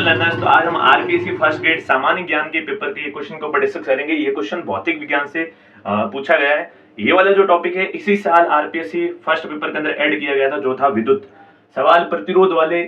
Learners, तो आज हम आरपीएससी फर्स्ट ग्रेड सामान्य ज्ञान के पेपर के क्वेश्चन को ऊपर डिस्कस करेंगे। ये क्वेश्चन भौतिक विज्ञान से पूछा गया है। ये वाला जो टॉपिक है इसी साल आरपीएससी फर्स्ट पेपर के अंदर ऐड किया गया था, जो था विद्युत। सवाल प्रतिरोध वाले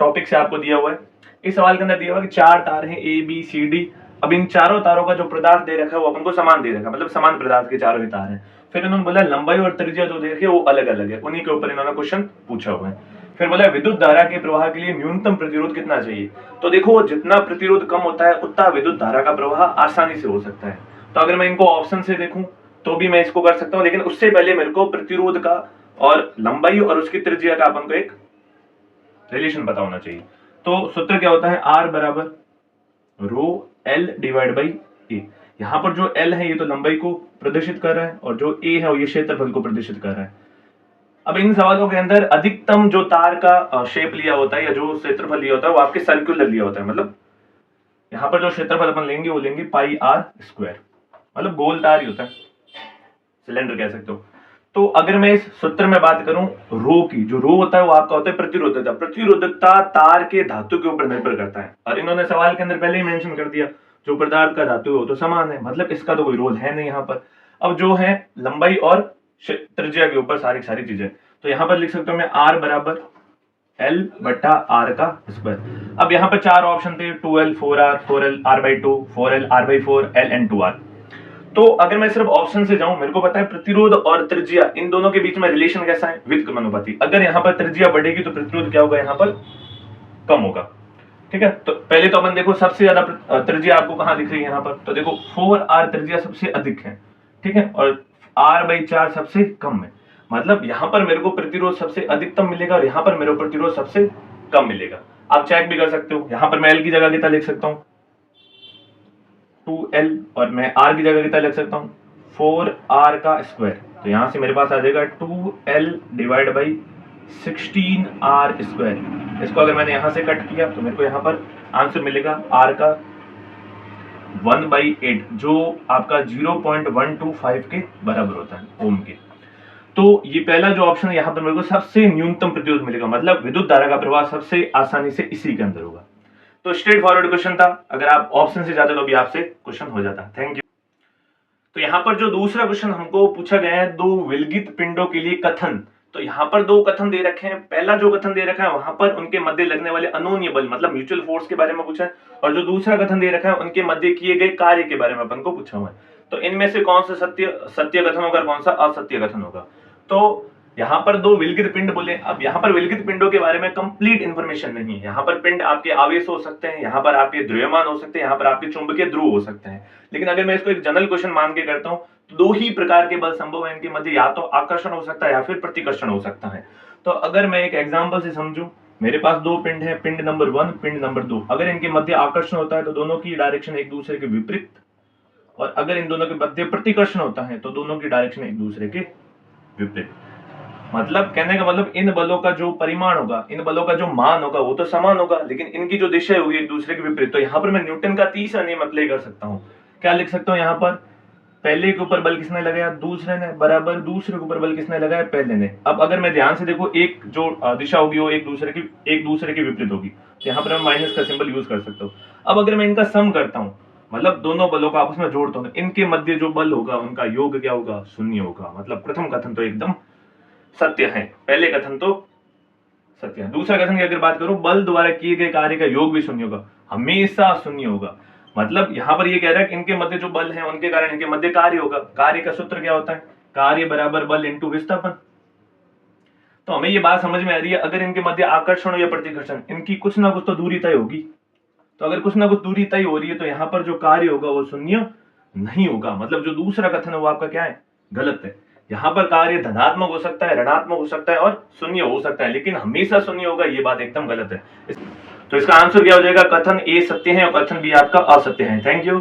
टॉपिक से आपको दिया हुआ है। इस सवाल के अंदर दिया हुआ है कि चार तार हैं ए बी सी डी। अब इन चारों तारों का जो पदार्थ दे रखा है वो अपन को समान दे रखा है, मतलब समान पदार्थ के चारों ही तार हैं। फिर इन्होंने बोला लंबाई और त्रिज्या जो दे रखी है वो अलग अलग है, उन्हीं के ऊपर इन्होंने क्वेश्चन पूछा हुआ है। फिर बोला विद्युत धारा के प्रवाह के लिए न्यूनतम प्रतिरोध कितना चाहिए। तो देखो जितना प्रतिरोध कम होता है उतना विद्युत धारा का प्रवाह आसानी से हो सकता है। तो अगर मैं इनको ऑप्शन से देखूं तो भी मैं इसको कर सकता हूं, लेकिन उससे पहले मेरे को प्रतिरोध का और लंबाई और उसकी त्रिज्या का अपन को एक रिलेशन पता होना चाहिए। तो सूत्र क्या होता है, आर बराबर रो एल डिवाइड बाई ए। यहां पर जो एल है ये तो लंबाई को प्रदर्शित कर रहा है और जो ए है वो ये क्षेत्रफल को प्रदर्शित कर रहा है। अब इन सवालों के अंदर अधिकतम जो तार का शेप लिया होता है या जो क्षेत्रफल लिया होता है वो आपके सर्कुलर लिया होता है, मतलब यहां पर जो क्षेत्रफल अपन लेंगे वो लेंगे पाई आर स्क्वायर, मतलब गोल तार ही होता है, सिलेंडर कह सकते हो। तो अगर मैं इस सूत्र में बात करूं रो की, जो रो होता है वो आपका होता है प्रतिरोधकता। प्रतिरोधकता तार के धातु के ऊपर निर्भर करता है और इन्होंने सवाल के अंदर पहले ही मेंशन कर दिया जो पदार्थ का धातु है वो तो समान है, मतलब इसका तो कोई रोल है नहीं यहाँ पर। अब जो है लंबाई और त्रिज्या के ऊपर सारी चीजें, तो यहां पर लिख सकता हूं मैं आर बराबर एल बटा आर का स्क्वायर। अब यहां पर चार ऑप्शन थे 2l 4r 4l r/2 4l r/4 l and 2r। तो अगर मैं सिर्फ ऑप्शन से जाऊं, मेरे को पता है प्रतिरोध और त्रिज्या इन दोनों के बीच में रिलेशन कैसा है, व्युत्क्रमानुपाती। अगर यहाँ पर त्रिज्या बढ़ेगी तो प्रतिरोध क्या होगा, यहाँ पर कम होगा। ठीक है, तो पहले तो अपन देखो सबसे ज्यादा त्रिज्या आपको कहां दिख रही है, यहाँ पर तो देखो 4r त्रिज्या सबसे अधिक है, ठीक है, और r/4 सबसे कम है, मतलब यहां पर मेरे को प्रतिरोध सबसे अधिकतम मिलेगा और यहां पर मेरे को प्रतिरोध सबसे कम मिलेगा। आप चेक भी कर सकते हो, यहां पर मैं एल की जगह कितना लिख सकता हूं 2l और मैं r की जगह कितना लिख सकता हूं 4r का स्क्वायर। तो यहां से मेरे पास आ जाएगा 2l divide by 16r square. इसको अगर मैंने यहां से कट किया तो मेरे को यहां पर आंसर मिलेगा r का 1/8, जो आपका 0.125 के बराबर होता है ओम के। तो ये पहला जो ऑप्शन है यहाँ पर मेरे को सबसे न्यूनतम प्रतिरोध मिलेगा, मतलब विद्युत धारा का प्रवाह सबसे आसानी से इसी के अंदर होगा। तो स्ट्रेट फॉरवर्ड क्वेश्चन था, अगर आप ऑप्शन से जाते तो भी आपसे क्वेश्चन हो जाता। Thank you. तो यहाँ पर जो दूसरा क्वेश्चन हमको पूछा गया है, दो विलगित पिंडों के लिए कथन। तो यहाँ पर दो कथन दे रखे हैं। पहला जो कथन दे रखा है वहां पर उनके मध्य लगने वाले अनोन्य बल मतलब म्यूचुअल फोर्स के बारे में पूछा है, और जो दूसरा कथन दे रखा है उनके मध्य किए गए कार्य के बारे में अपन को पूछा हुआ है। तो इनमें से कौन सा सत्य कथन होगा, कौन सा असत्य कथन होगा। तो यहाँ पर दो विलगित पिंड बोले। अब यहाँ पर विलगित पिंडों के बारे में कंप्लीट इंफॉर्मेशन नहीं है। यहाँ पर पिंड आपके आवेश हो सकते हैं, यहाँ पर आपके द्रव्यमान हो सकते हैं, यहाँ पर आपके चुंबकीय ध्रुव हो सकते हैं। लेकिन अगर मैं इसको एक जनरल क्वेश्चन मान के करता हूँ तो दो ही प्रकार के बल संभव है इनके मध्य, या तो आकर्षण हो सकता है या फिर प्रतिकर्षण हो सकता है। तो अगर मैं एक एग्जाम्पल से समझूं, मेरे पास दो पिंड है, पिंड नंबर 1 पिंड नंबर 2। अगर इनके मध्य आकर्षण होता है तो दोनों की डायरेक्शन एक दूसरे के विपरीत, और अगर इन दोनों के मध्य प्रतिकर्षण होता है तो दोनों की डायरेक्शन एक दूसरे के विपरीत। मतलब कहने का मतलब इन बलों का जो परिमाण होगा, इन बलों का जो मान होगा वो तो समान होगा, लेकिन इनकी जो दिशा होगी एक दूसरे के विपरीत। तो यहाँ पर मैं न्यूटन का तीसरा नियम अप्लाई कर सकता हूँ। क्या लिख सकता हूँ, यहाँ पर पहले के ऊपर बल किसने लगाया, दूसरे ने, बराबर दूसरे के ऊपर बल किसने लगाया, पहले ने। अब अगर मैं ध्यान से देखो, एक जो दिशा होगी वो एक दूसरे के विपरीत होगी, तो यहाँ पर मैं माइनस का सिंबल यूज कर सकता हूँ। अब अगर मैं इनका सम करता हूँ, मतलब दोनों बलों को आपस में जोड़ता हूँ, इनके मध्य जो बल होगा उनका योग क्या होगा, शून्य होगा। मतलब प्रथम कथन तो एकदम सत्य है, पहले कथन तो सत्य है। दूसरा कथन की अगर बात करूं, बल द्वारा किए गए कार्य का योग भी शून्य होगा, हमेशा शून्य होगा। मतलब यहां पर ये कह रहा है कि इनके मध्य जो बल है उनके कारण इनके मध्य कार्य होगा। कार्य का सूत्र क्या होता है, कार्य बराबर बल इंटू विस्थापन। तो हमें ये बात समझ में आ रही है, अगर इनके मध्य आकर्षण हो या प्रतिकर्षण, इनकी कुछ ना कुछ तो दूरी तय होगी। तो अगर कुछ ना कुछ दूरी तय हो रही है तो यहाँ पर जो कार्य होगा वो शून्य नहीं होगा। मतलब जो दूसरा कथन है वो आपका क्या है, गलत है। यहाँ पर कार्य धनात्मक हो सकता है, ऋणात्मक हो सकता है और शून्य हो सकता है, लेकिन हमेशा शून्य होगा, ये बात एकदम गलत है। तो इसका आंसर क्या हो जाएगा, कथन ए सत्य है और कथन बी आपका असत्य है। Thank you.